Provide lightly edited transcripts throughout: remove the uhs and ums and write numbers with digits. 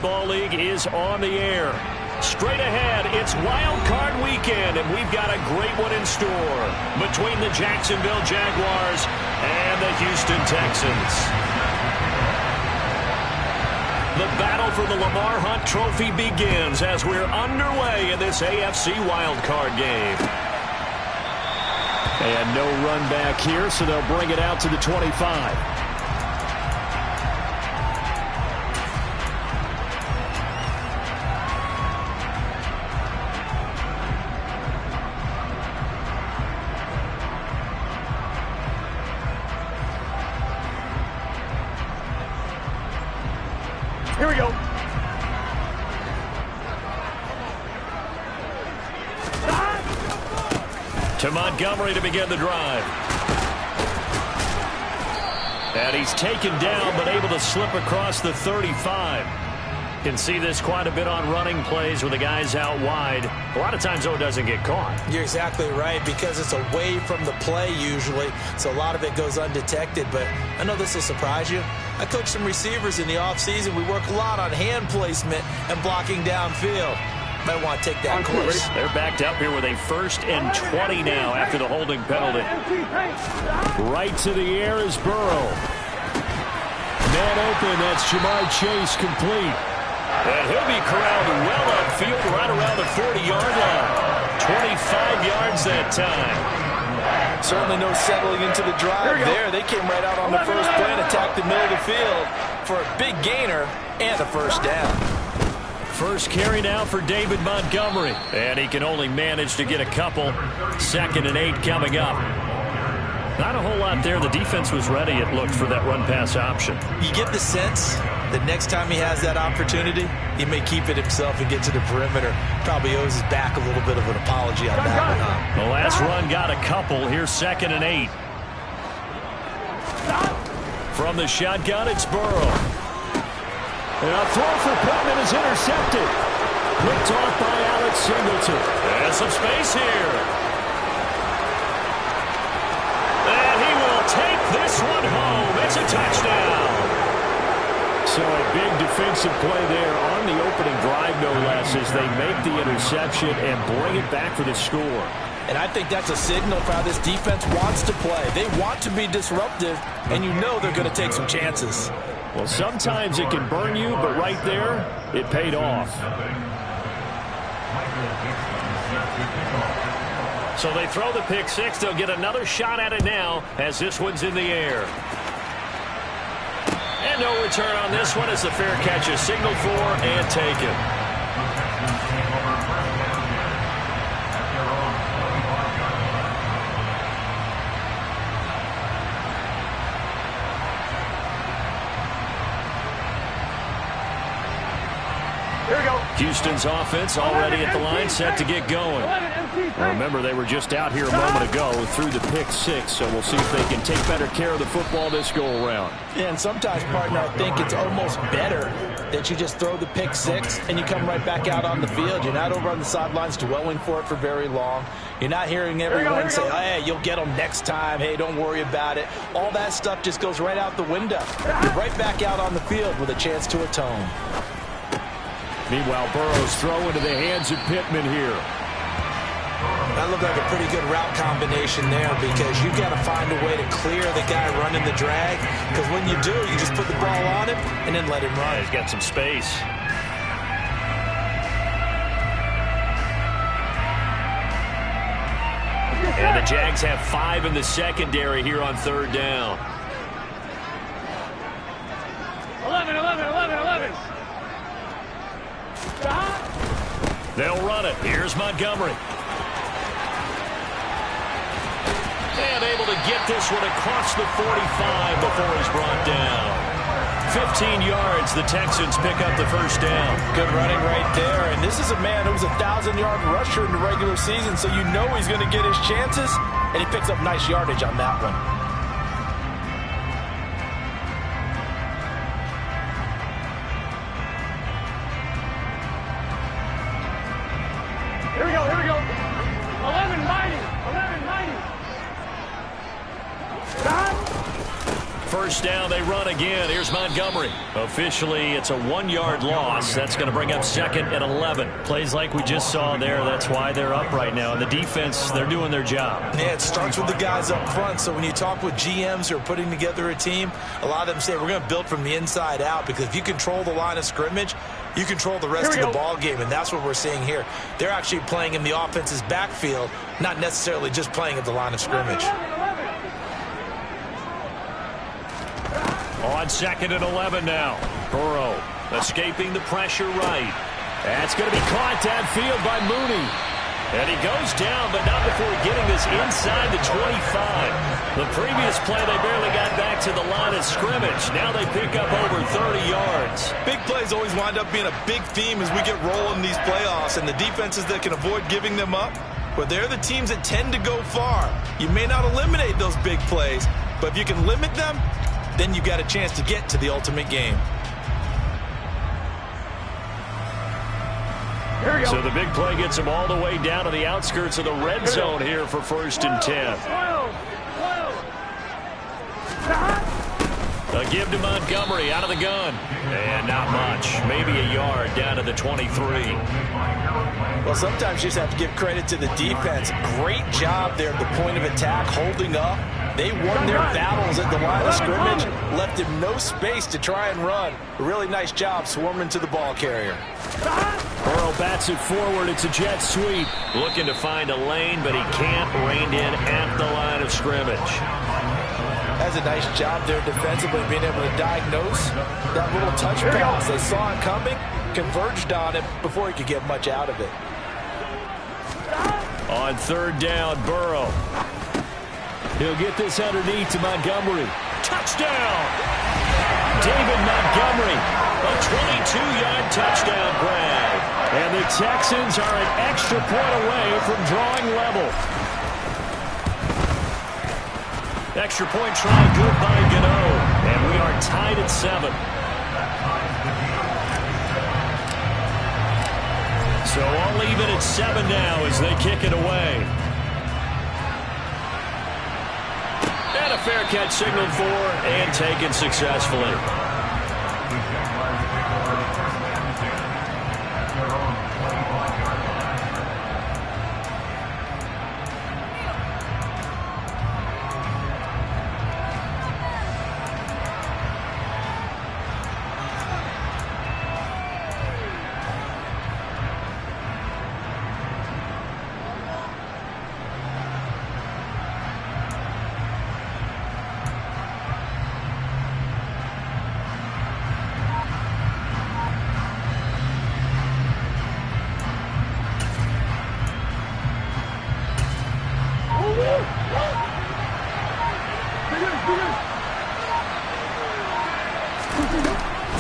Football League is on the air. Straight ahead, it's Wild Card Weekend, and we've got a great one in store between the Jacksonville Jaguars and the Houston Texans. The battle for the Lamar Hunt Trophy begins as we're underway in this AFC Wild Card game. And no run back here, so they'll bring it out to the 25. Here we go. To Montgomery to begin the drive. And he's taken down but able to slip across the 35. Can see this quite a bit on running plays with the guys out wide. A lot of times, though, it doesn't get caught. You're exactly right, because it's away from the play usually, so a lot of it goes undetected. But I know this will surprise you. I coach some receivers in the offseason. We work a lot on hand placement and blocking downfield. Might want to take that course. They're backed up here with a 1st and 20 now after the holding penalty. Right to the air is Burrow. Man open, that's Jamar Chase complete. And he'll be corralled well upfield right around the 40-yard line. 25 yards that time. Certainly no settling into the drive there. They came right out on the first play and attacked the middle of the field for a big gainer and a first down. First carry now for David Montgomery. And he can only manage to get a couple. 2nd and 8 coming up. Not a whole lot there. The defense was ready, it looked, for that run-pass option. You get the sense that next time he has that opportunity, he may keep it himself and get to the perimeter. Probably owes his back a little bit of an apology on that one. The last run got a couple. Here's 2nd and 8. From the shotgun, it's Burrow. And a throw for Pittman is intercepted. Picked off by Alex Singleton. There's some space here. And he will take this one home. It's a touchdown. So a big defensive play there on the opening drive, no less, as they make the interception and bring it back for the score. And I think that's a signal for how this defense wants to play. They want to be disruptive, and you know they're going to take some chances. Well, sometimes it can burn you, but right there, it paid off. So they throw the pick six. They'll get another shot at it now as this one's in the air. And no return on this one as the fair catch is signaled for and taken. Here we go. Houston's offense already at the line, set to get going. Remember, they were just out here a moment ago through the pick six, so we'll see if they can take better care of the football this go-around. Yeah, and sometimes, partner, I think it's almost better that you just throw the pick six and you come right back out on the field. You're not over on the sidelines dwelling for it for very long. You're not hearing everyone say, hey, you'll get them next time. Hey, don't worry about it. All that stuff just goes right out the window. You're right back out on the field with a chance to atone. Meanwhile, Burrow's throw into the hands of Pittman here. That looked like a pretty good route combination there, because you've got to find a way to clear the guy running the drag, because when you do, you just put the ball on him and then let him run. He's got some space. And the Jags have 5 in the secondary here on 3rd down. 11. They'll run it. Here's Montgomery. And able to get this one across the 45 before he's brought down. 15 yards, the Texans pick up the first down. Good running right there. And this is a man who was a 1,000-yard rusher in the regular season, so you know he's going to get his chances, and he picks up nice yardage on that one. Here we go. 11-90. first down, they run again. Here's Montgomery. Officially, it's a 1-yard loss. That's going to bring up 2nd and 11. Plays like we just saw there. That's why they're up right now. And the defense, they're doing their job. Yeah, it starts with the guys up front. So when you talk with GMs who are putting together a team, a lot of them say we're going to build from the inside out, because if you control the line of scrimmage, you control the rest of the ball game, and that's what we're seeing here. They're actually playing in the offense's backfield, not necessarily just playing at the line of scrimmage. On 2nd and 11 now. Burrow escaping the pressure right. That's going to be caught downfield by Mooney. And he goes down, but not before getting this inside the 25. The previous play, they barely got back to the line of scrimmage. Now they pick up over 30 yards. Big plays always wind up being a big theme as we get rolling these playoffs, and the defenses that can avoid giving them up, but they're the teams that tend to go far. You may not eliminate those big plays, but if you can limit them, then you've got a chance to get to the ultimate game. So the big play gets them all the way down to the outskirts of the red zone here for 1st and 10. A give to Montgomery out of the gun. And not much. Maybe a yard down to the 23. Well, sometimes you just have to give credit to the defense. Great job there at the point of attack, holding up. They won their battles at the line of scrimmage, left him no space to try and run. A really nice job swarming to the ball carrier. Burrow bats it forward. It's a jet sweep. Looking to find a lane, but he can't. Reined in at the line of scrimmage. That's a nice job there defensively, being able to diagnose that little touch pass. They saw it coming, converged on it before he could get much out of it. On 3rd down, Burrow. He'll get this underneath to Montgomery. Touchdown! David Montgomery, a 22-yard touchdown grab. And the Texans are an extra point away from drawing level. Extra point try good by Gano. And we are tied at 7. So all even at 7 now as they kick it away. And a fair catch signaled for and taken successfully.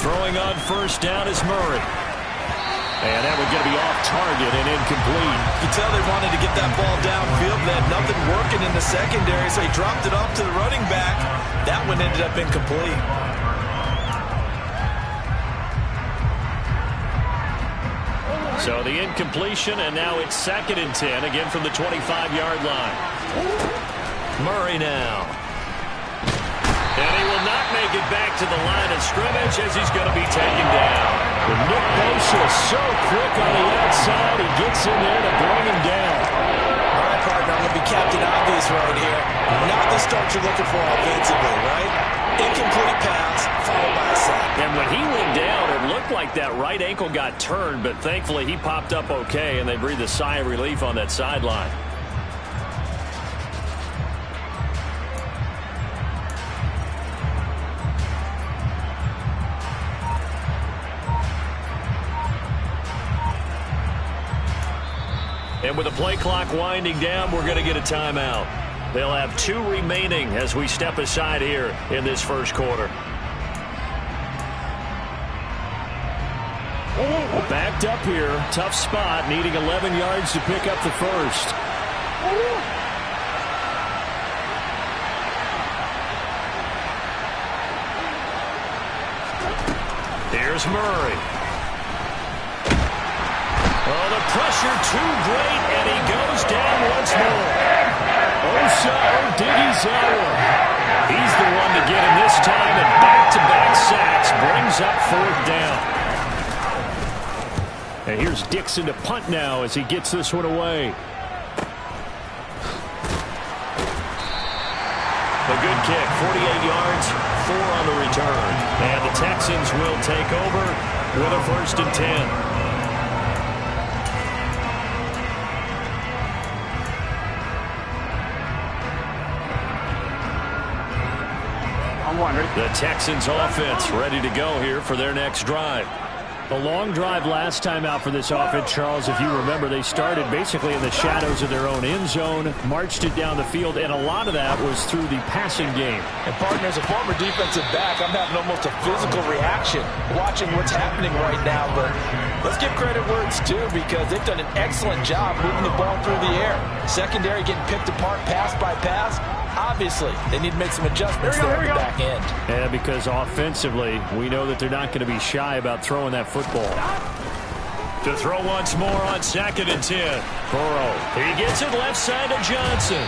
Throwing on 1st down is Murray. And that one's going to be off target and incomplete. You can tell they wanted to get that ball downfield. They had nothing working in the secondary, so he dropped it off to the running back. That one ended up incomplete. So the incompletion, and now it's 2nd and 10, again from the 25-yard line. Murray now. And he will not make it back to the line of scrimmage as he's going to be taken down. And Nick Bosa is so quick on the outside. He gets in there to bring him down. All right, partner, I'm going to be Captain Obvious right here. Not the start you're looking for offensively, right? Incomplete pass, followed by a sack. And when he went down, it looked like that right ankle got turned, but thankfully he popped up okay, and they breathed a sigh of relief on that sideline. And with the play clock winding down, we're going to get a timeout. They'll have 2 remaining as we step aside here in this first quarter. Backed up here, tough spot, needing 11 yards to pick up the first. Here's Murray. Oh, the pressure too great, and he goes down once more. Osa Odighizuwa. He's the one to get him this time, and back-to-back sacks brings up 4th down. And here's Dixon to punt now as he gets this one away. A good kick, 48 yards, 4 on the return. And the Texans will take over with a 1st and 10. The Texans offense ready to go here for their next drive. A long drive last time out for this offense, Charles. If you remember, they started basically in the shadows of their own end zone, marched it down the field, and a lot of that was through the passing game. And, partner, as a former defensive back, I'm having almost a physical reaction watching what's happening right now. But let's give credit where it's due, because they've done an excellent job moving the ball through the air. Secondary getting picked apart pass by pass. Obviously, they need to make some adjustments there at the back end. Yeah, because offensively, we know that they're not going to be shy about throwing that football. To throw once more on 2nd and 10. Burrow. He gets it left side to Johnson.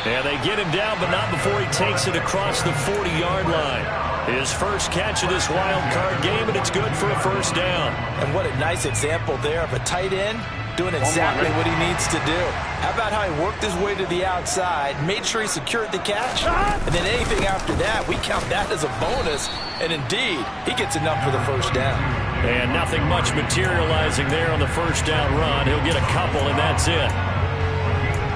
And they get him down, but not before he takes it across the 40-yard line. His first catch of this wild card game, and it's good for a 1st down. And what a nice example there of a tight end doing exactly what he needs to do. How about how he worked his way to the outside, made sure he secured the catch, and then anything after that, we count that as a bonus. And indeed, he gets enough for the 1st down. And nothing much materializing there on the 1st down run. He'll get a couple, and that's it.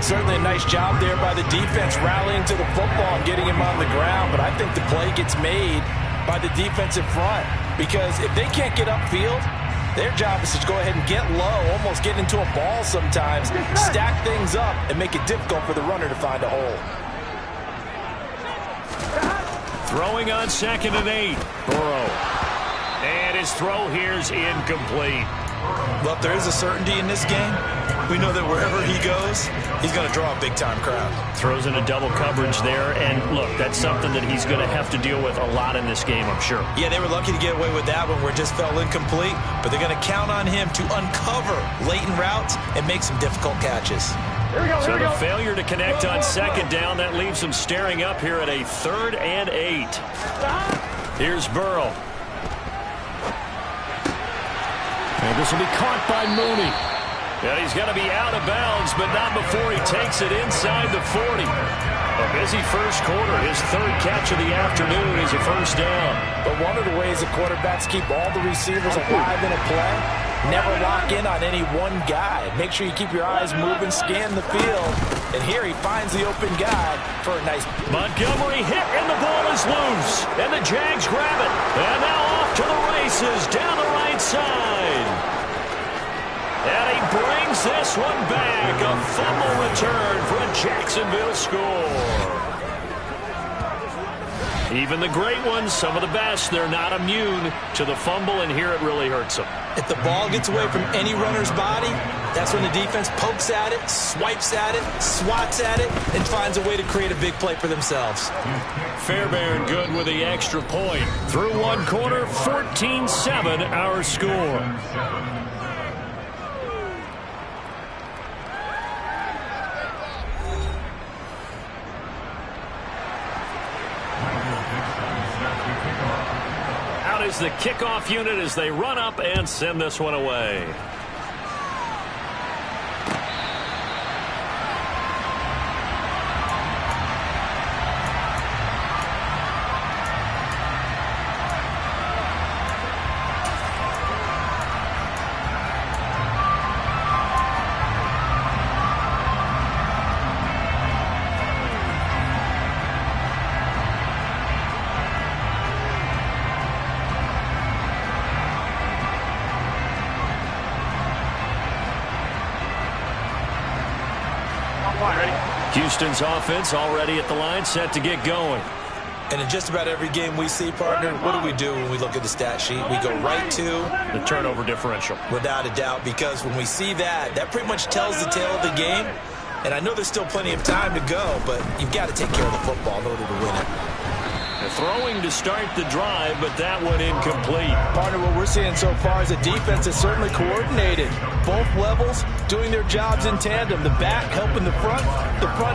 Certainly a nice job there by the defense rallying to the football and getting him on the ground, but I think the play gets made by the defensive front, because if they can't get upfield, their job is to go ahead and get low, almost get into a ball sometimes, stack things up, and make it difficult for the runner to find a hole. Throwing on 2nd and 8. Burrow. And his throw here is incomplete. Well, if there is a certainty in this game, we know that wherever he goes, he's going to draw a big-time crowd. Throws in a double coverage there, and look, that's something that he's going to have to deal with a lot in this game, I'm sure. Yeah, they were lucky to get away with that one where it just fell incomplete, but they're going to count on him to uncover latent routes and make some difficult catches. So the failure to connect on 2nd down, that leaves him staring up here at a 3rd and 8. Here's Burrow. And this will be caught by Mooney. And he's going to be out of bounds, but not before he takes it inside the 40. A busy first quarter. His 3rd catch of the afternoon is a 1st down. But one of the ways that quarterbacks keep all the receivers alive in a play, never lock in on any one guy. Make sure you keep your eyes moving, scan the field. And here he finds the open guy for a nice... Montgomery hit, and the ball is loose. And the Jags grab it. And now off to the races down the right side. And he brings this one back. A fumble return for a Jacksonville score. Even the great ones, some of the best, they're not immune to the fumble, and here it really hurts them. If the ball gets away from any runner's body, that's when the defense pokes at it, swipes at it, swats at it, and finds a way to create a big play for themselves. Fairbairn good with the extra point. Through one quarter, 14-7 our score. Out is the kickoff unit as they run up and send this one away. Houston's offense already at the line, set to get going. And in just about every game we see, partner, what do when we look at the stat sheet? We go right to the turnover differential. Without a doubt, because when we see that, that pretty much tells the tale of the game. And I know there's still plenty of time to go, but you've got to take care of the football in order to win it. Throwing to start the drive, but that one incomplete. Partner, what we're seeing so far is a defense that's certainly coordinated. Both levels doing their jobs in tandem. The back helping the front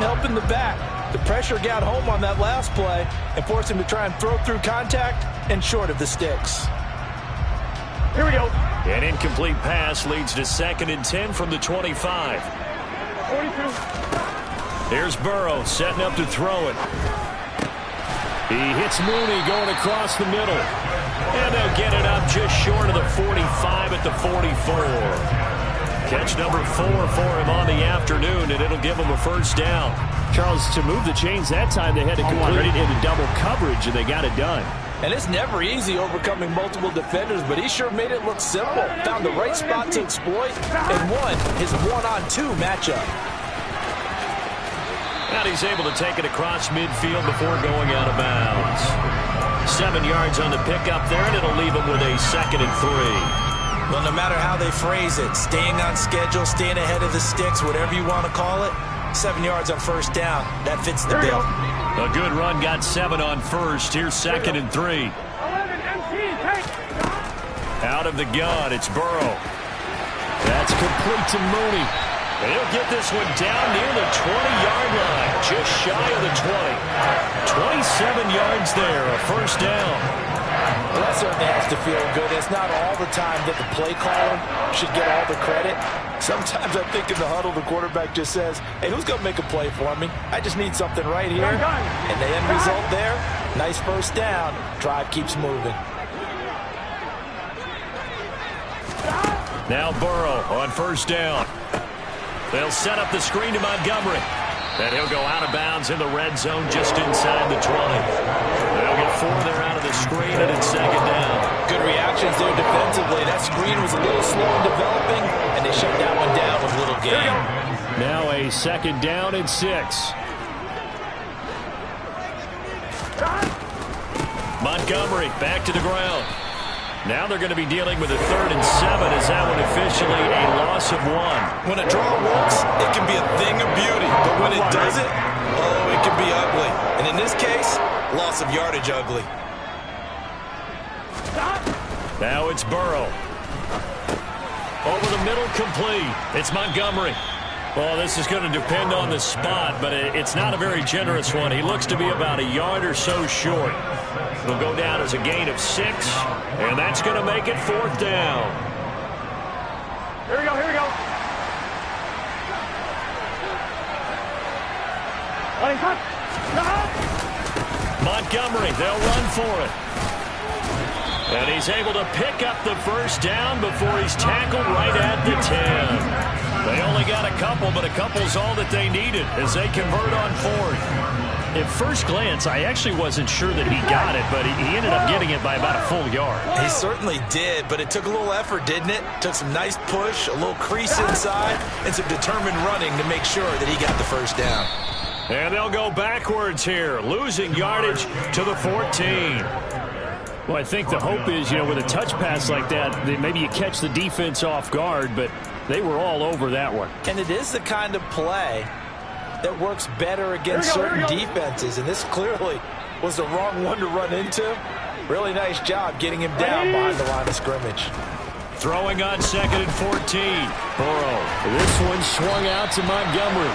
helping the back. The pressure got home on that last play and forced him to try and throw through contact and short of the sticks. Here we go. An incomplete pass leads to 2nd and 10 from the 25. 42. Here's Burrow setting up to throw it. He hits Mooney going across the middle. And they'll get it up just short of the 45 at the 44. Catch number 4 for him on the afternoon, and it'll give him a first down. Charles, to move the chains that time, they had to complete it into double coverage, and they got it done. And it's never easy overcoming multiple defenders, but he sure made it look simple. Found the right spot to exploit and won his 1-on-2 matchup. And he's able to take it across midfield before going out of bounds. 7 yards on the pickup there, and it'll leave him with a 2nd and 3. Well, no matter how they phrase it, staying on schedule, staying ahead of the sticks, whatever you want to call it, 7 yards on first down, that fits the bill. A good run got 7 on first. Here's 2nd and 3. 11 MC, take. Out of the gun, it's Burrow. That's complete to Mooney. And he'll get this one down near the 20-yard line, just shy of the 20. 27 yards there, a first down. Well, that certainly has to feel good. It's not all the time that the play caller should get all the credit. Sometimes I think in the huddle, the quarterback just says, hey, who's going to make a play for me? I just need something right here. And the end result there, nice first down. Drive keeps moving. Now Burrow on first down. They'll set up the screen to Montgomery. And he'll go out of bounds in the red zone just inside the 20. They'll get 4 there out of the screen, and it's 2nd down. Good reactions there defensively. That screen was a little slow in developing, and they shut that one down with little gain. Now a 2nd down and 6. Montgomery back to the ground. Now they're going to be dealing with a 3rd and 7 as that one officially a loss of 1. When a draw works, it can be a thing of beauty. But when it doesn't, oh, it can be ugly. And in this case, loss of yardage ugly. Now it's Burrow. Over the middle, complete. It's Montgomery. Well, this is going to depend on the spot, but it's not a very generous one. He looks to be about a yard or so short. It'll go down as a gain of 6, and that's going to make it 4th down. Here we go, here we go. Running cut. Montgomery, they'll run for it. And he's able to pick up the first down before he's tackled right at the 10. They only got a couple, but a couple's all that they needed as they convert on 4th. At first glance, I actually wasn't sure that he got it, but he ended up getting it by about a full yard. He certainly did, but it took a little effort, didn't it? Took some nice push, a little crease inside, and some determined running to make sure that he got the first down. And they'll go backwards here, losing yardage to the 14. Well, I think the hope is, with a touch pass like that maybe you catch the defense off guard, but they were all over that one. And it is the kind of play that works better against certain defenses, and this clearly was the wrong one to run into. Really nice job getting him down behind the line of scrimmage. Throwing on 2nd and 14. Burrow. This one swung out to Montgomery.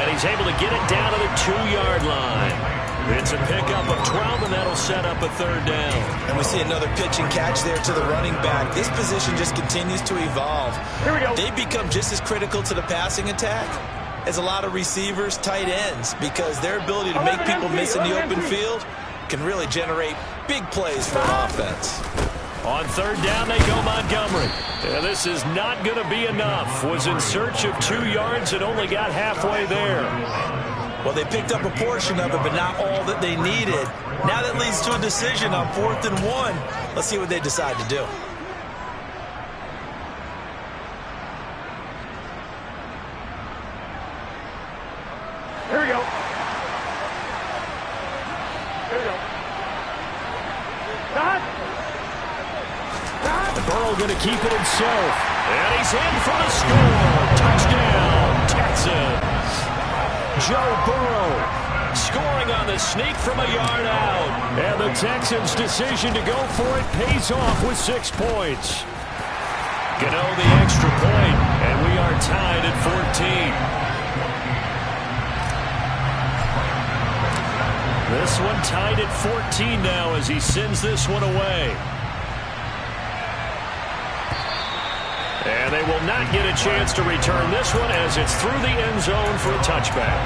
And he's able to get it down to the 2-yard line. It's a pickup of 12, and that'll set up a 3rd down. And we see another pitch and catch there to the running back. This position just continues to evolve. Here we go. They become just as critical to the passing attack as a lot of receivers, tight ends, because their ability to make people miss in the open field can really generate big plays for an offense. On 3rd down, they go Montgomery. Yeah, this is not going to be enough. Was in search of 2 yards and only got halfway there. Well, they picked up a portion of it, but not all that they needed. Now that leads to a decision on 4th and 1. Let's see what they decide to do. Here we go. Here we go. Burrow going to keep it himself. And he's in for the score. Touchdown, Texans. Joe Burrow scoring on the sneak from a yard out. And the Texans' decision to go for it pays off with 6 points. Gano the extra point, and we are tied at 14. This one tied at 14 now as he sends this one away. And they will not get a chance to return this one as it's through the end zone for a touchback.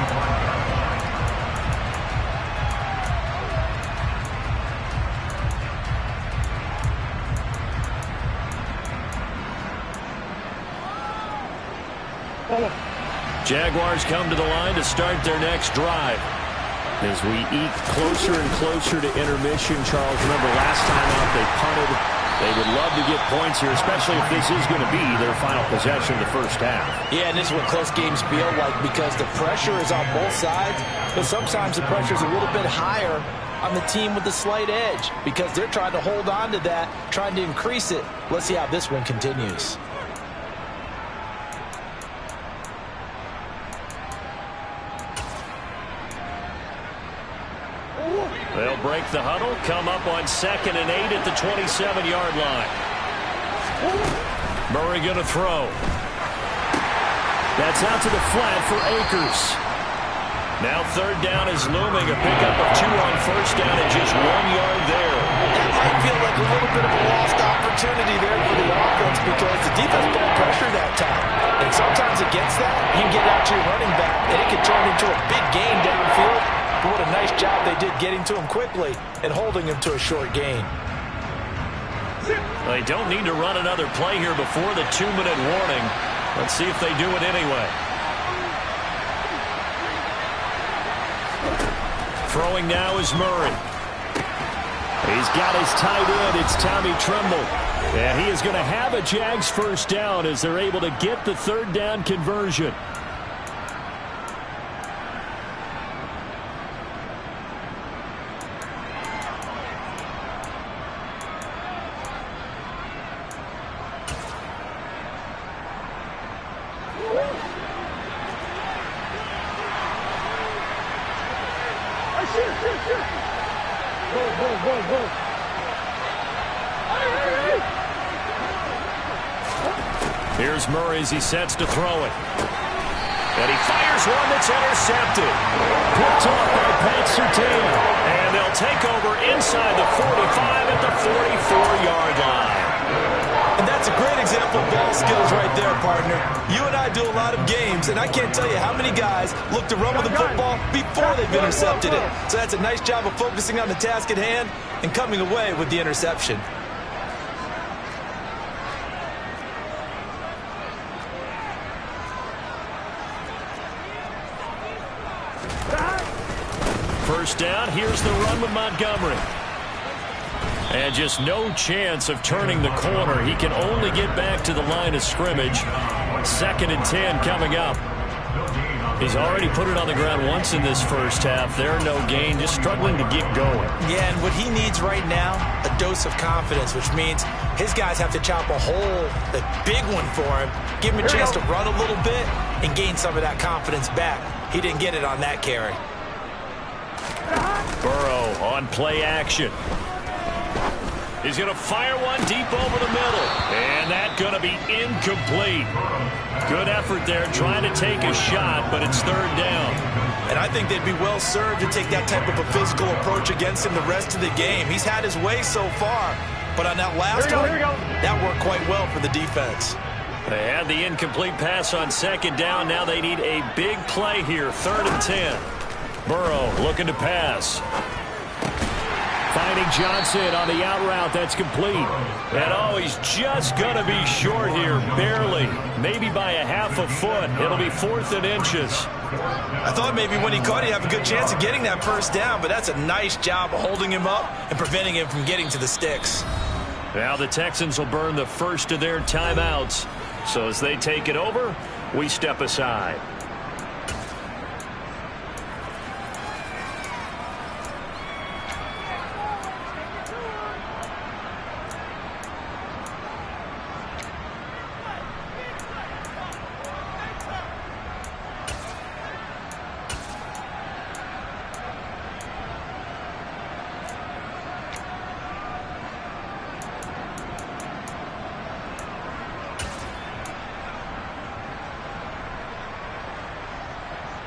Jaguars come to the line to start their next drive. As we eke closer and closer to intermission, Charles, remember last time out they punted. They would love to get points here, especially if this is going to be their final possession of the first half. Yeah, and this is what close games feel like because the pressure is on both sides, but sometimes the pressure is a little bit higher on the team with the slight edge because they're trying to hold on to that, trying to increase it. Let's see how this one continues. They'll break the huddle, come up on 2nd and 8 at the 27-yard line. Murray going to throw. That's out to the flat for Akers. Now 3rd down is looming. A pickup of 2 on 1st down and just 1 yard there. That might feel like a little bit of a lost opportunity there for the offense because the defense put pressure that time. And sometimes against that, you can get out to your running back, and it can turn into a big gain downfield. But what a nice job they did getting to him quickly and holding him to a short gain. They don't need to run another play here before the 2-minute warning. Let's see if they do it anyway. Throwing now is Murray. He's got his tight end. It's Tommy Tremble. And he is going to have a Jags first down as they're able to get the 3rd down conversion. Here's Murray as he sets to throw it. And he fires one that's intercepted. Picked off by Pat Surtain. And they'll take over inside the 45 at the 44-yard line. And that's a great example of ball skills right there, partner. You and I do a lot of games, and I can't tell you how many guys look to run with the football before they've intercepted it. So that's a nice job of focusing on the task at hand and coming away with the interception. First down, here's the run with Montgomery. And just no chance of turning the corner. He can only get back to the line of scrimmage. 2nd and 10 coming up. He's already put it on the ground once in this first half. There, no gain, just struggling to get going. Yeah, and what he needs right now, a dose of confidence, which means his guys have to chop a hole, a big one for him, give him a chance to run a little bit and gain some of that confidence back. He didn't get it on that carry. Burrow on play action. He's going to fire one deep over the middle. And that's going to be incomplete. Good effort there trying to take a shot, but it's 3rd down. And I think they'd be well served to take that type of a physical approach against him the rest of the game. He's had his way so far, but on that last one, that worked quite well for the defense. They had the incomplete pass on 2nd down. Now they need a big play here, 3rd and 10. Burrow looking to pass. Finding Johnson on the out route. That's complete. And oh, he's just going to be short here, barely. Maybe by a half a foot. It'll be 4th and inches. I thought maybe when he caught, he'd have a good chance of getting that first down, but that's a nice job of holding him up and preventing him from getting to the sticks. Now the Texans will burn the first of their timeouts. So as they take it over, we step aside.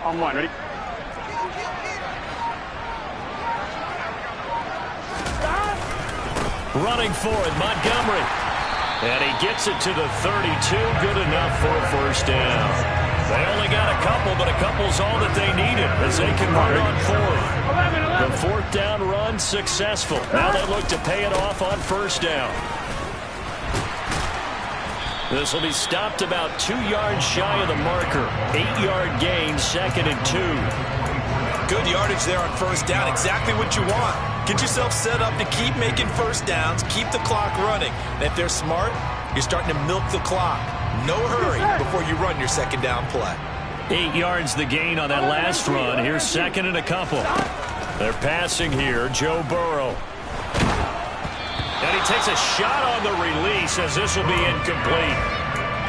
On 1, ready? Running for it, Montgomery. And he gets it to the 32. Good enough for a first down. They only got a couple, but a couple's all that they needed as they convert on fourth. The fourth down run successful. Now they look to pay it off on first down. This will be stopped about 2 yards shy of the marker. 8-yard gain, 2nd and 2. Good yardage there on first down. Exactly what you want. Get yourself set up to keep making first downs, keep the clock running. And if they're smart, you're starting to milk the clock. No hurry before you run your second down play. 8 yards the gain on that last run. Here's 2nd and a couple. They're passing here. Joe Burrow. And he takes a shot on the release as this will be incomplete.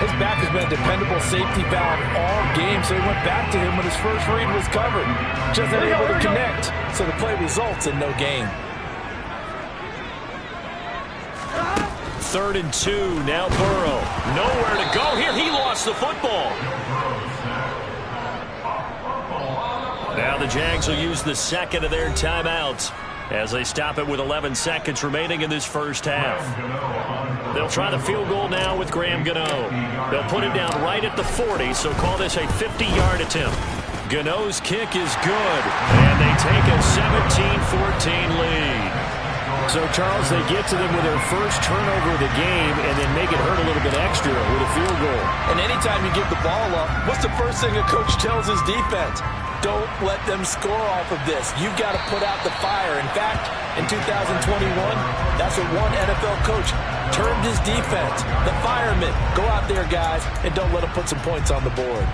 His back has been a dependable safety valve all game, so he went back to him when his first read was covered. Just unable to connect, so the play results in no gain. 3rd and 2, now Burrow. Nowhere to go here. He lost the football. Now the Jags will use the second of their timeouts as they stop it with 11 seconds remaining in this first half. They'll try the field goal now with Graham Gano. They'll put it down right at the 40, so call this a 50-yard attempt. Gano's kick is good, and they take a 17-14 lead. So, Charles, they get to them with their first turnover of the game and then make it hurt a little bit extra with a field goal. And anytime you give the ball up, what's the first thing a coach tells his defense? Don't let them score off of this. You've got to put out the fire. In fact, in 2021, that's what one NFL coach termed his defense. The firemen. Go out there, guys, and don't let them put some points on the board.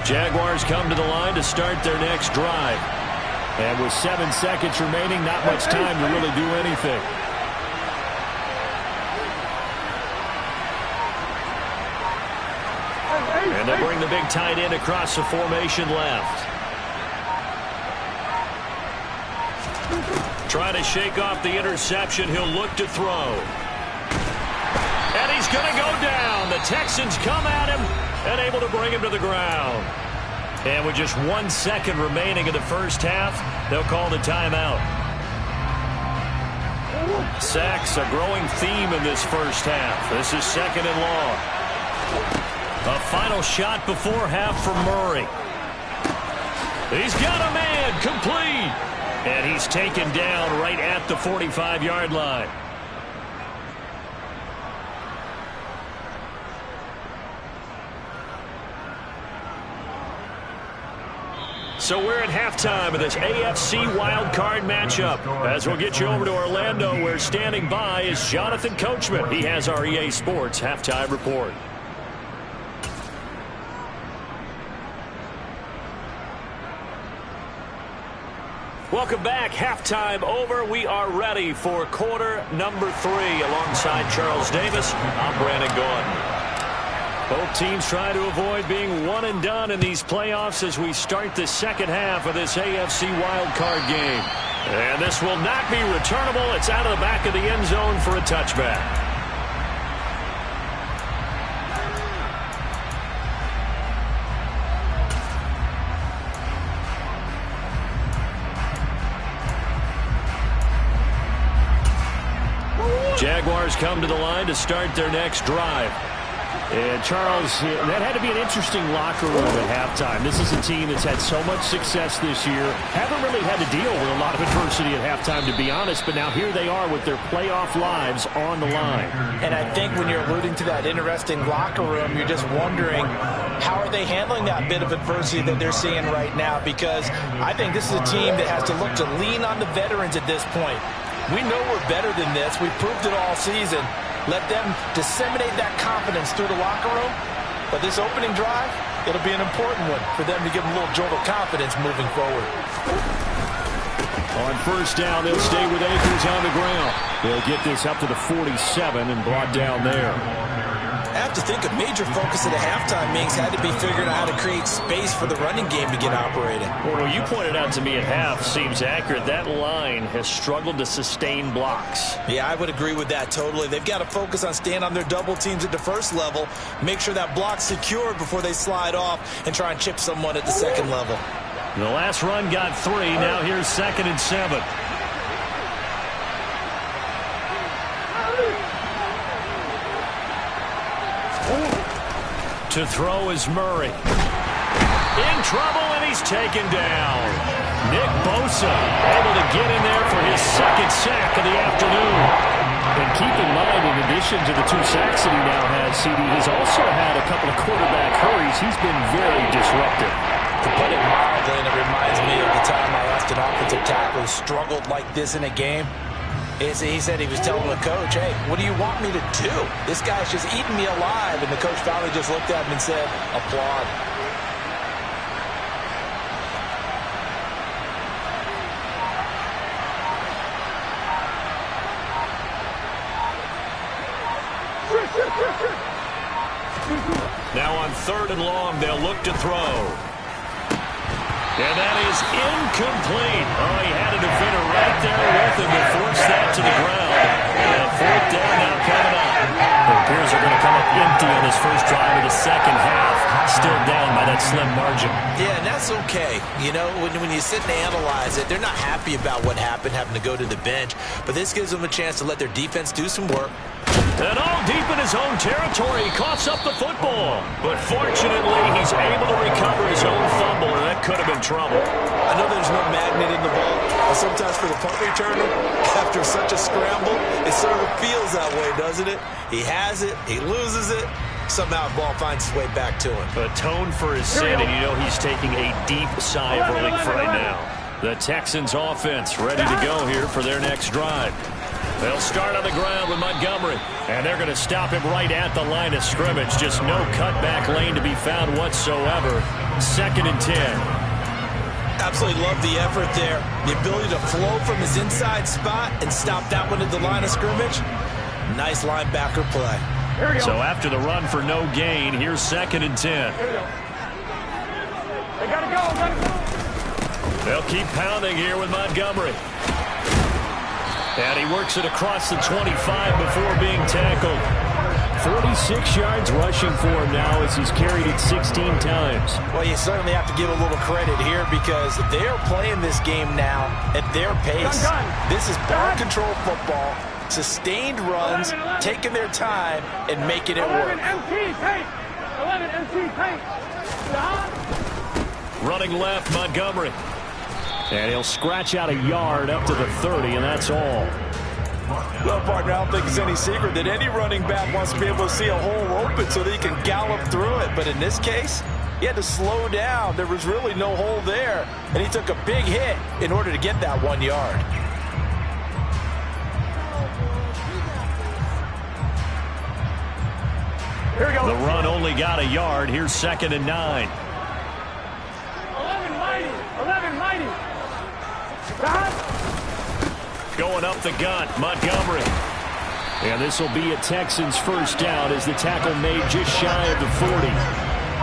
Jaguars come to the line to start their next drive. And with 7 seconds remaining, not much time to really do anything. And they'll bring the big tight end across the formation left. Trying to shake off the interception. He'll look to throw. And he's going to go down. The Texans come at him and able to bring him to the ground. And with just 1 second remaining in the first half, they'll call the timeout. Sacks, a growing theme in this first half. This is 2nd and long. A final shot before half from Murray. He's got a man, complete. And he's taken down right at the 45-yard line. So we're at halftime of this AFC wildcard matchup. As we'll get you over to Orlando, where standing by is Jonathan Coachman. He has our EA Sports halftime report. Welcome back. Halftime over. We are ready for quarter number 3. Alongside Charles Davis, I'm Brandon Gordon. Both teams try to avoid being one and done in these playoffs as we start the second half of this AFC wildcard game. And this will not be returnable. It's out of the back of the end zone for a touchback. Jaguars come to the line to start their next drive. And, Charles, that had to be an interesting locker room at halftime. This is a team that's had so much success this year. Haven't really had to deal with a lot of adversity at halftime, to be honest. But now here they are with their playoff lives on the line. And I think when you're alluding to that interesting locker room, you're just wondering, how are they handling that bit of adversity that they're seeing right now? Because I think this is a team that has to look to lean on the veterans at this point. We know we're better than this. We've proved it all season. Let them disseminate that confidence through the locker room. But this opening drive, it'll be an important one for them to give them a little jolt of confidence moving forward. On first down, they'll stay with Akers on the ground. They'll get this up to the 47 and brought down there. I have to think a major focus of the halftime meetings had to be figuring out how to create space for the running game to get operating. Well, you pointed out to me at half seems accurate. That line has struggled to sustain blocks. Yeah, I would agree with that totally. They've got to focus on staying on their double teams at the first level, make sure that block's secured before they slide off and try and chip someone at the second level. The last run got 3. Now here's 2nd and 7. To throw is Murray. In trouble, and he's taken down. Nick Bosa able to get in there for his 2nd sack of the afternoon. And keep in mind, in addition to the 2 sacks that he now has, CD, he's also had a couple of quarterback hurries. He's been very disruptive. To put it mildly, and it reminds me of the time I asked an offensive tackle who struggled like this in a game. He said he was telling the coach, hey, what do you want me to do? This guy's just eating me alive. And the coach finally just looked at him and said, applaud. Now on 3rd and long, they'll look to throw. And that is incomplete. Oh, he had a defender right there with him to force that to the ground. And 4th down now coming up. It appears they're going to come up empty on this first drive of the second half. Still down by that slim margin. Yeah, and that's okay. You know, when you sit and analyze it, they're not happy about what happened, having to go to the bench. But this gives them a chance to let their defense do some work. And all deep in his own territory, he coughs up the football. But fortunately, he's able to recover his own fumble, and that could have been trouble. I know there's no magnet in the ball, but sometimes for the punt returner, after such a scramble, it sort of feels that way, doesn't it? He has it, he loses it, somehow the ball finds its way back to him. Atone for his sin, and you know he's taking a deep sigh of relief right now. The Texans offense ready to go here for their next drive. They'll start on the ground with Montgomery, and they're going to stop him right at the line of scrimmage. Just no cutback lane to be found whatsoever. 2nd and 10. Absolutely love the effort there. The ability to flow from his inside spot and stop that one at the line of scrimmage. Nice linebacker play. So after the run for no gain, here's 2nd and 10. They gotta go. They'll keep pounding here with Montgomery. And he works it across the 25 before being tackled. 46 yards rushing for him now as he's carried it 16 times. Well, you certainly have to give a little credit here because they're playing this game now at their pace. This is ball control football, sustained runs, taking their time, and making it work. 11 MT tape. 11 MT tape. Running left, Montgomery. And he'll scratch out a yard up to the 30, and that's all. Well, partner, I don't think it's any secret that any running back wants to be able to see a hole open so that he can gallop through it. But in this case, he had to slow down. There was really no hole there, and he took a big hit in order to get that 1 yard. Here we go. The run only got a yard. Here's 2nd and 9. 11 mighty. 11 mighty. Going up the gun, Montgomery. And this will be a Texans first down as the tackle made just shy of the 40.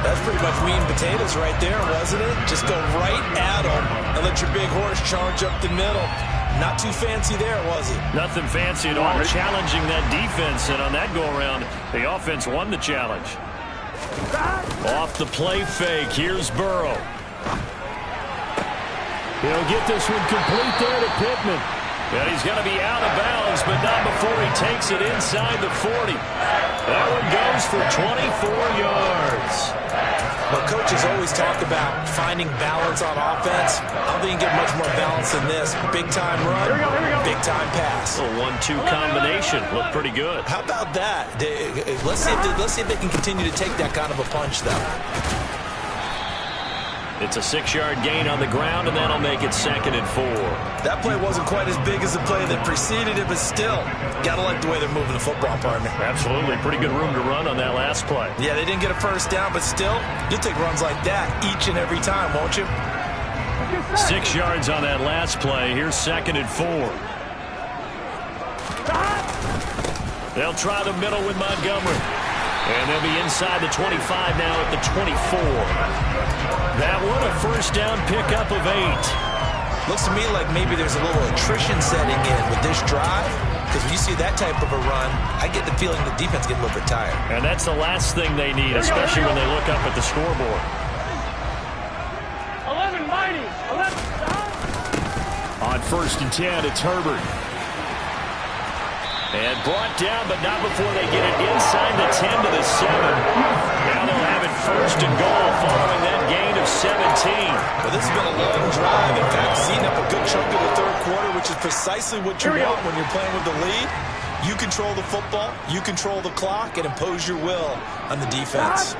That's pretty much meat and potatoes right there, wasn't it? Just go right at them and let your big horse charge up the middle. Not too fancy there, was it? Nothing fancy at all. Challenging that defense, and on that go-around, the offense won the challenge. Off the play fake, here's Burrow. He'll get this one complete there to Pittman. And he's going to be out of bounds, but not before he takes it inside the 40. That one goes for 24 yards. Well, coaches always talk about finding balance on offense. I don't think you can get much more balance than this. Big-time run, big-time pass. A 1-2 combination. Looked pretty good. How about that? Let's see if they can continue to take that kind of a punch, though. It's a 6-yard gain on the ground, and that'll make it 2nd and 4. That play wasn't quite as big as the play that preceded it, but still, gotta like the way they're moving the football, partner. Absolutely. Pretty good room to run on that last play. Yeah, they didn't get a first down, but still, you'll take runs like that each and every time, won't you? 6 yards on that last play. Here's 2nd and 4. They'll try the middle with Montgomery. And they'll be inside the 25 now at the 24. That one a first down pickup of 8. Looks to me like maybe there's a little attrition setting in with this drive. Because when you see that type of a run, I get the feeling the defense getting a little bit tired. And that's the last thing they need, especially when they look up at the scoreboard. 11 mighty. 11 stop. On 1st and 10, it's Herbert. And brought down, but not before they get it inside the 10 to the 7. Now they'll have it 1st and goal following that gain of 17. Well, this has been a long drive. In fact, eating up a good chunk of the third quarter, which is precisely what you want when you're playing with the lead. You control the football, you control the clock, and impose your will on the defense.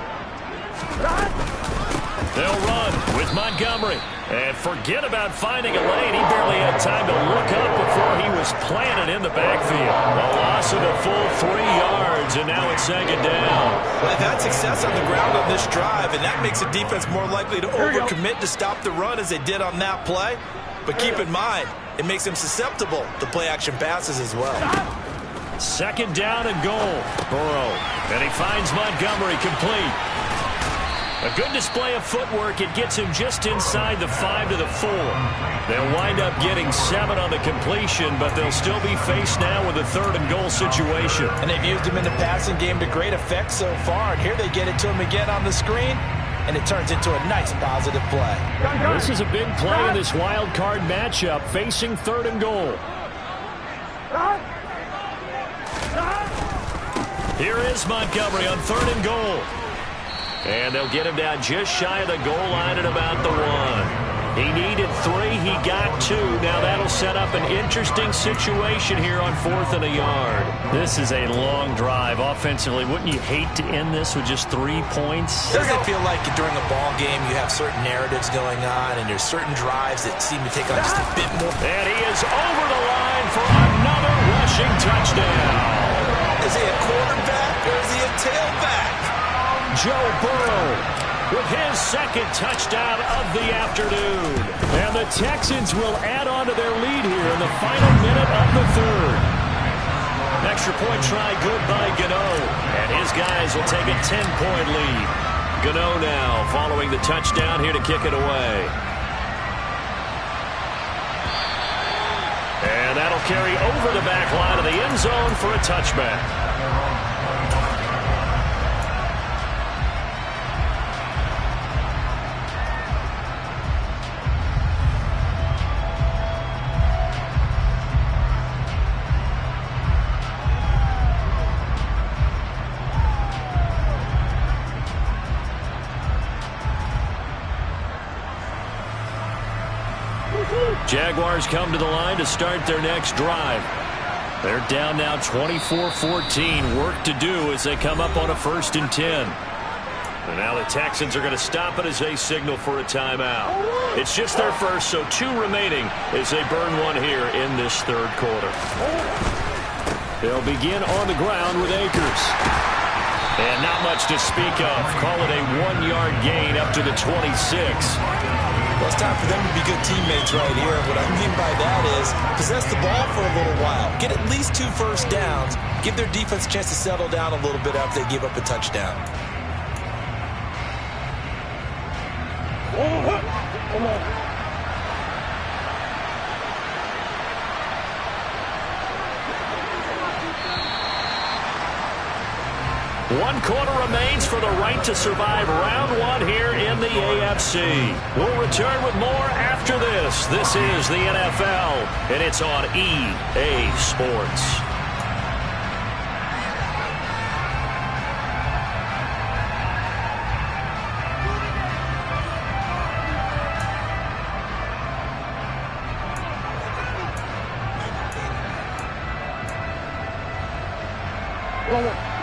They'll run with Montgomery. And forget about finding a lane. He barely had time to look up before he was planted in the backfield. A loss of a full 3 yards, and now it's 2nd down. Well, they've had success on the ground on this drive, and that makes the defense more likely to overcommit to stop the run as they did on that play. But keep in mind, it makes them susceptible to play-action passes as well. 2nd down and goal. Burrow. And he finds Montgomery complete. A good display of footwork. It gets him just inside the 5 to the 4. They'll wind up getting 7 on the completion, but they'll still be faced now with a 3rd and goal situation. And they've used him in the passing game to great effect so far. And here they get it to him again on the screen, and it turns into a nice positive play. This is a big play in this wild card matchup, facing 3rd and goal. Here is Montgomery on 3rd and goal. And they'll get him down just shy of the goal line at about the 1. He needed 3. He got 2. Now that'll set up an interesting situation here on 4th and a yard. This is a long drive offensively. Wouldn't you hate to end this with just 3 points? Doesn't it feel like during a ball game you have certain narratives going on and there's certain drives that seem to take on just a bit more? And he is over the line for another rushing touchdown. Is he a quarterback or is he a tailback? Joe Burrow with his 2nd touchdown of the afternoon. And the Texans will add on to their lead here in the final minute of the 3rd. Extra point try good by Gano. And his guys will take a 10-point lead. Gano now following the touchdown here to kick it away. And that'll carry over the back line of the end zone for a touchback. Jaguars come to the line to start their next drive. They're down now 24-14. Work to do as they come up on a 1st and 10. And now the Texans are going to stop it as they signal for a timeout. It's just their first, so 2 remaining as they burn 1 here in this 3rd quarter. They'll begin on the ground with Akers. And not much to speak of. Call it a 1-yard gain up to the 26. Well, it's time for them to be good teammates right here. What I mean by that is possess the ball for a little while. Get at least 2 first downs. Give their defense a chance to settle down a little bit after they give up a touchdown. Come on. 1 quarter remains for the right to survive round 1 here in the AFC. We'll return with more after this. This is the NFL, and it's on EA Sports.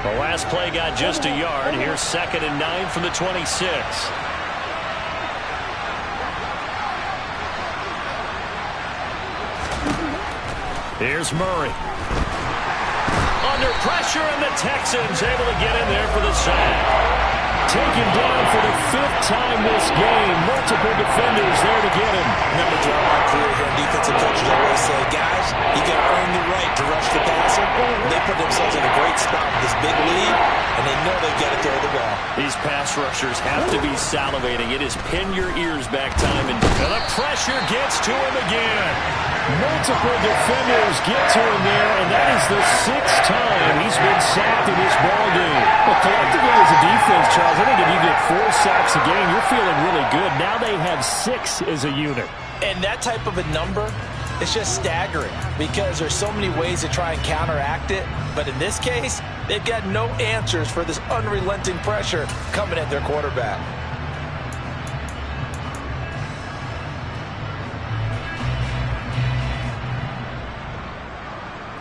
The last play got just a yard. Here's 2nd and 9 from the 26. Here's Murray. Under pressure, and the Texans able to get in there for the sack. Taken down for the 5th time this game. Multiple defenders there to get him. Remember, throughout my career here, defensive coaches always say, guys, you got to earn the right to rush the passer. They put themselves in a great spot with this big lead, and and they know they've got to throw the ball. These pass rushers have to be salivating. It is pin your ears back time, and the pressure gets to him again. Multiple defenders get to him there, and that is the 6th time he's been sacked in this ball game. Well, collectively as a defense, Charles, I think if you get 4 sacks a game, you're feeling really good. Now they have 6 as a unit. And that type of a number, it's just staggering because there's so many ways to try and counteract it. But in this case, they've got no answers for this unrelenting pressure coming at their quarterback.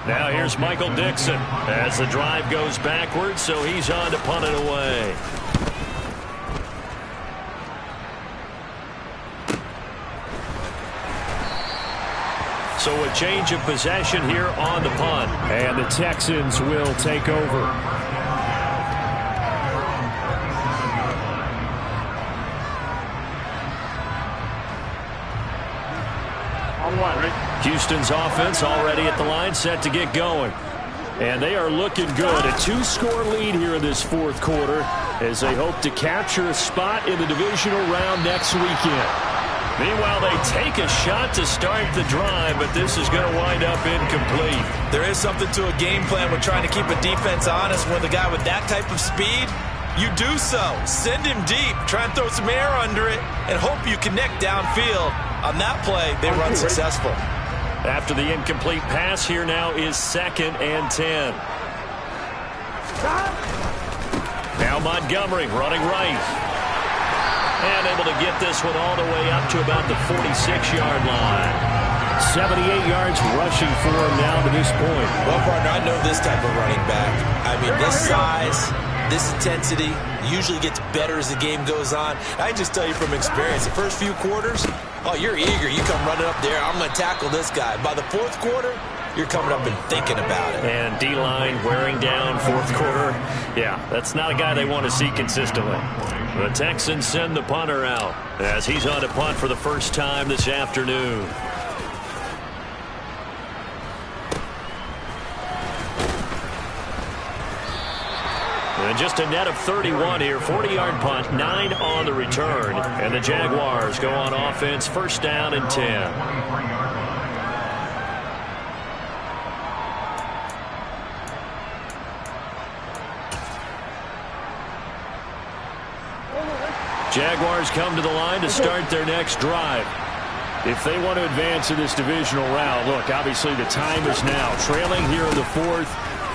Now here's Michael Dixon as the drive goes backwards, so he's on to punt it away. So a change of possession here on the punt. And the Texans will take over. Houston's offense already at the line, set to get going. And they are looking good. A 2-score lead here in this 4th quarter as they hope to capture a spot in the divisional round next weekend. Meanwhile, they take a shot to start the drive, but this is going to wind up incomplete. There is something to a game plan with trying to keep a defense honest. With a guy with that type of speed, you do so. Send him deep, try and throw some air under it, and hope you connect downfield. On that play, they run successful. After the incomplete pass, here now is 2nd and 10. Now Montgomery running right. And able to get this one all the way up to about the 46-yard line. 78 yards rushing for him now to this point. Well, partner, I know this type of running back. I mean, this size, this intensity usually gets better as the game goes on. I can just tell you from experience, the first few quarters, oh, you're eager. You come running up there, I'm going to tackle this guy. By the 4th quarter, you're coming up and thinking about it. And D-line wearing down 4th quarter. Yeah, that's not a guy they want to see consistently. The Texans send the punter out as he's on to punt for the first time this afternoon. And just a net of 31 here. 40-yard punt, 9 on the return. And the Jaguars go on offense, 1st down and 10. Jaguars come to the line to start their next drive. If they want to advance in this divisional round, look, obviously the time is now. Trailing here in the 4th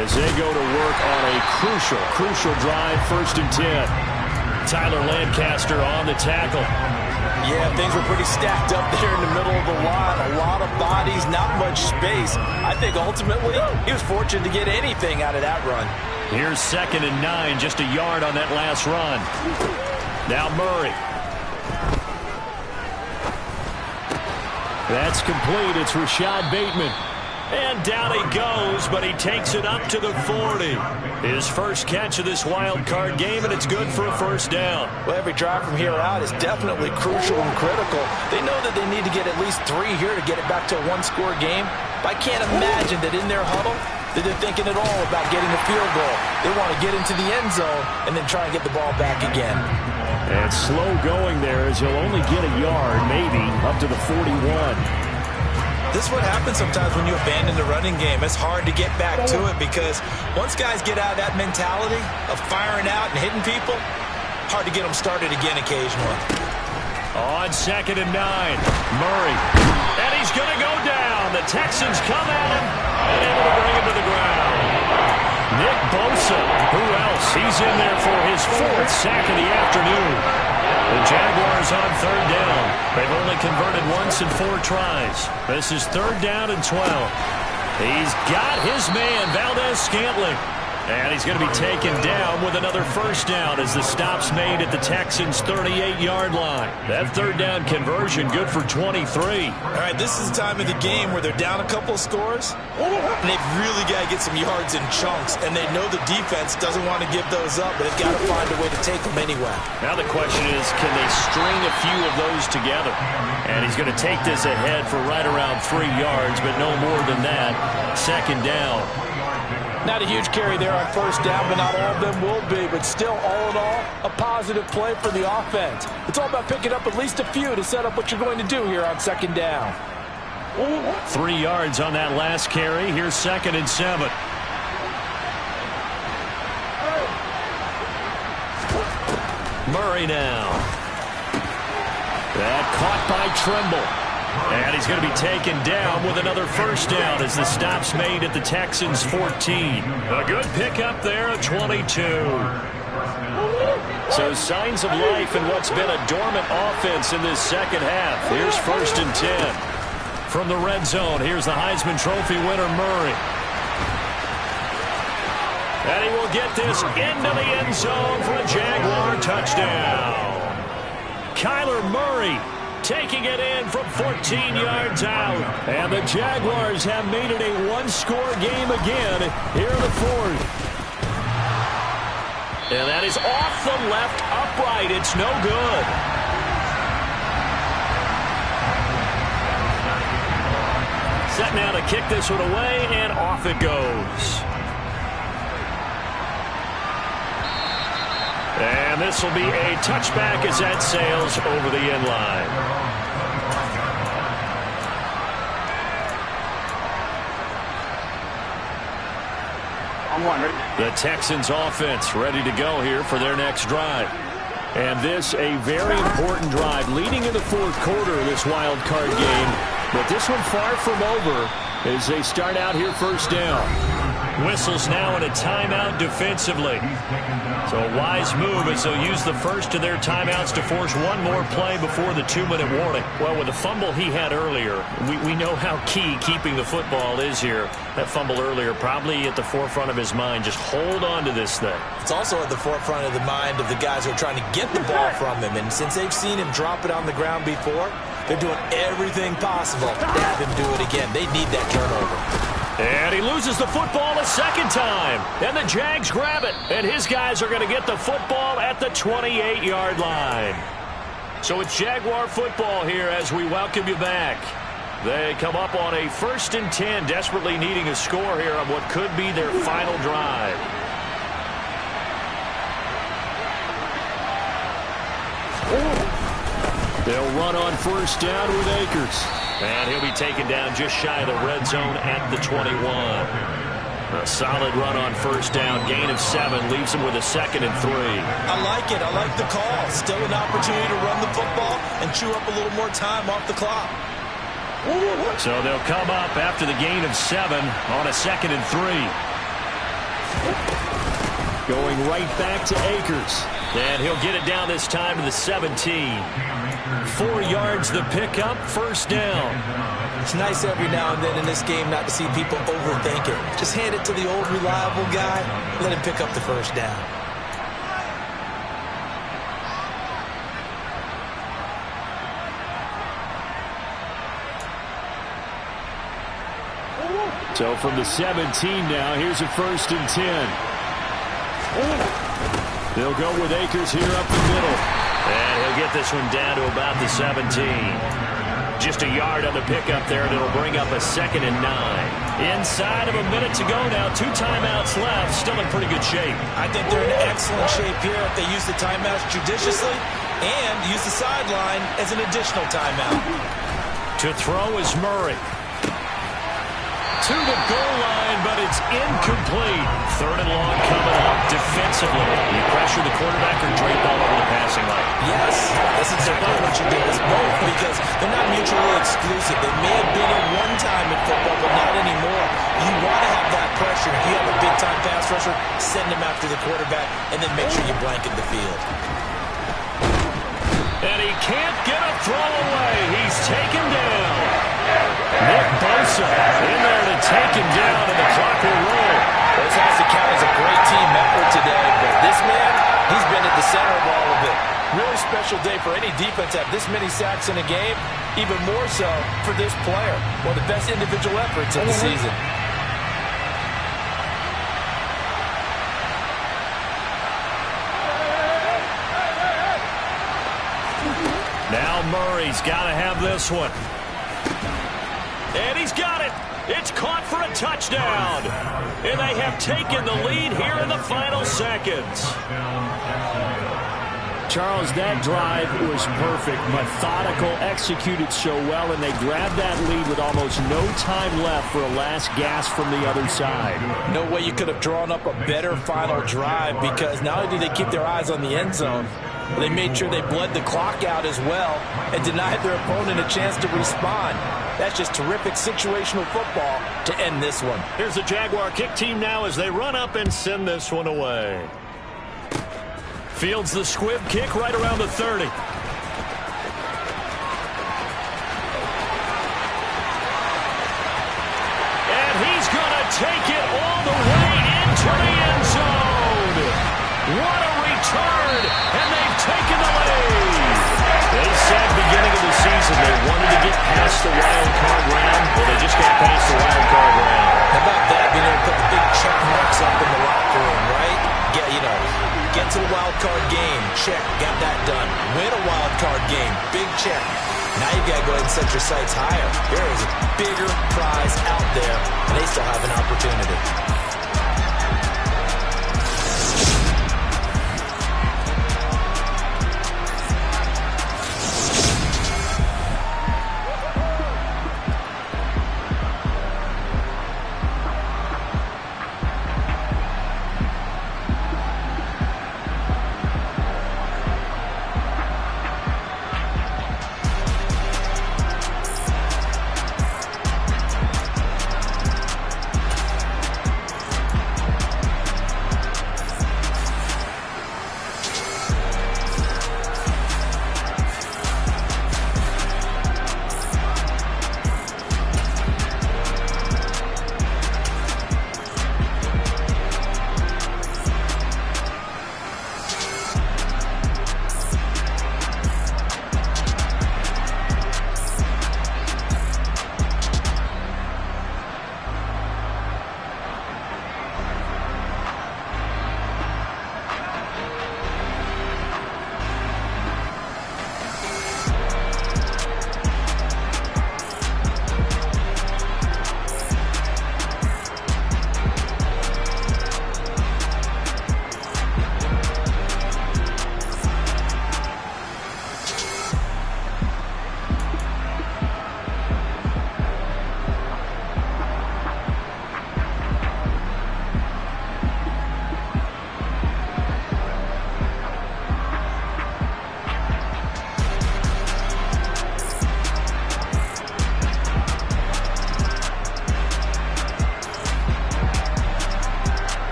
as they go to work on a crucial drive, 1st and 10. Tyler Lancaster on the tackle. Yeah, things were pretty stacked up there in the middle of the line. A lot of bodies, not much space. I think ultimately he was fortunate to get anything out of that run. Here's 2nd and 9, just a yard on that last run. Now Murray. That's complete. It's Rashad Bateman. And down he goes, but he takes it up to the 40. His first catch of this wild card game, and it's good for a 1st down. Well, every drive from here out is definitely crucial and critical. They know that they need to get at least 3 here to get it back to a 1-score game. But I can't imagine that in their huddle that they're thinking at all about getting a field goal. They want to get into the end zone and then try and get the ball back again. And slow going there as he'll only get a yard, maybe, up to the 41. This is what happens sometimes when you abandon the running game. It's hard to get back to it because once guys get out of that mentality of firing out and hitting people, hard to get them started again occasionally. On 2nd and 9, Murray. And he's going to go down. The Texans come at him and able to bring him to the ground. Nick Bosa, who else? He's in there for his 4th sack of the afternoon. The Jaguars on 3rd down. They've only converted once in 4 tries. This is 3rd down and 12. He's got his man, Valdez-Scantling. And he's going to be taken down with another 1st down as the stop's made at the Texans' 38-yard line. That 3rd down conversion good for 23. All right, this is the time of the game where they're down a couple of scores, and they've really got to get some yards in chunks, and they know the defense doesn't want to give those up, but they've got to find a way to take them anyway. Now the question is, can they string a few of those together? And he's going to take this ahead for right around 3 yards, but no more than that. 2nd down. Not a huge carry there on first down, but not all of them will be. But still, all in all, a positive play for the offense. It's all about picking up at least a few to set up what you're going to do here on second down. 3 yards on that last carry. Here's 2nd and 7. Murray now. That caught by Trimble. And he's going to be taken down with another first down as the stop's made at the Texans' 14. A good pickup there at 22. So signs of life in what's been a dormant offense in this second half. Here's 1st and 10. From the red zone, here's the Heisman Trophy winner, Murray. And he will get this into the end zone for a Jaguar touchdown. Kyler Murray taking it in from 14 yards out. And the Jaguars have made it a one-score game again here in the 4th. And that is off the left upright. It's no good. Set now to kick this one away, and off it goes. And this will be a touchback as that sails over the end line. The Texans offense ready to go here for their next drive. And this a very important drive leading in the 4th quarter of this wild card game. But this one far from over as they start out here first down. Whistles now in a timeout defensively. So a wise move as they'll use the first of their timeouts to force one more play before the 2-minute warning. Well, with the fumble he had earlier, we know how key keeping the football is here. That fumble earlier probably at the forefront of his mind. Just hold on to this thing. It's also at the forefront of the mind of the guys who are trying to get the ball from him. And since they've seen him drop it on the ground before, they're doing everything possible to have him do it again. They need that turnover. And he loses the football a second time. And the Jags grab it. And his guys are going to get the football at the 28-yard line. So it's Jaguar football here as we welcome you back. They come up on a 1st and 10, desperately needing a score here on what could be their final drive. They'll run on first down with Akers. And he'll be taken down just shy of the red zone at the 21. A solid run on first down. Gain of 7 leaves him with a 2nd and 3. I like it. I like the call. Still an opportunity to run the football and chew up a little more time off the clock. So they'll come up after the gain of 7 on a 2nd and 3. Going right back to Akers. And he'll get it down this time to the 17. 4 yards the pickup, first down. It's nice every now and then in this game not to see people overthink it. Just hand it to the old reliable guy, let him pick up the first down. So from the 17 now, here's a 1st and 10. They'll go with Akers here up the middle. And he'll get this one down to about the 17. Just a yard on the pickup there, and it'll bring up a 2nd and 9. Inside of a minute to go now, 2 timeouts left, still in pretty good shape. I think they're in excellent shape here if they use the timeouts judiciously and use the sideline as an additional timeout. To throw is Murray. To the goal line, but it's incomplete. 3rd and long coming up defensively. You pressure the quarterback or drape ball over the passing line? Yes, that's exactly what you do. It's both because they're not mutually exclusive. They may have been at one time in football, but not anymore. You want to have that pressure. If you have a big-time pass rusher, send him after the quarterback, and then make sure you blanket the field. And he can't get a throw away. He's taken down. Nick Bosa in there to take him down, and the clock will roll. This has to count as a great team effort today, but this man, he's been at the center of all of it. Really special day for any defense to have this many sacks in a game, even more so for this player. One of the best individual efforts of the season. Now Murray's got to have this one. And he's got it. It's caught for a touchdown. And they have taken the lead here in the final seconds. Charles, that drive was perfect, methodical, executed so well, and they grabbed that lead with almost no time left for a last gasp from the other side. No way you could have drawn up a better final drive, because not only did they keep their eyes on the end zone, but they made sure they bled the clock out as well and denied their opponent a chance to respond. That's just terrific situational football to end this one. Here's the Jaguar kick team now as they run up and send this one away. Fields the squib kick right around the 30. And he's going to take it all the way into the end zone. What a return, and they've taken the lead. They said beginning of the season they wanted to get past the wild card round. Well, they just got past the wild card round. How about that, being able to put the big check marks up in the locker room, right? Yeah, you know, get to the wild card game, check, got that done. Win a wild card game, big check. Now you got to go ahead and set your sights higher. There is a bigger prize out there, and they still have an opportunity.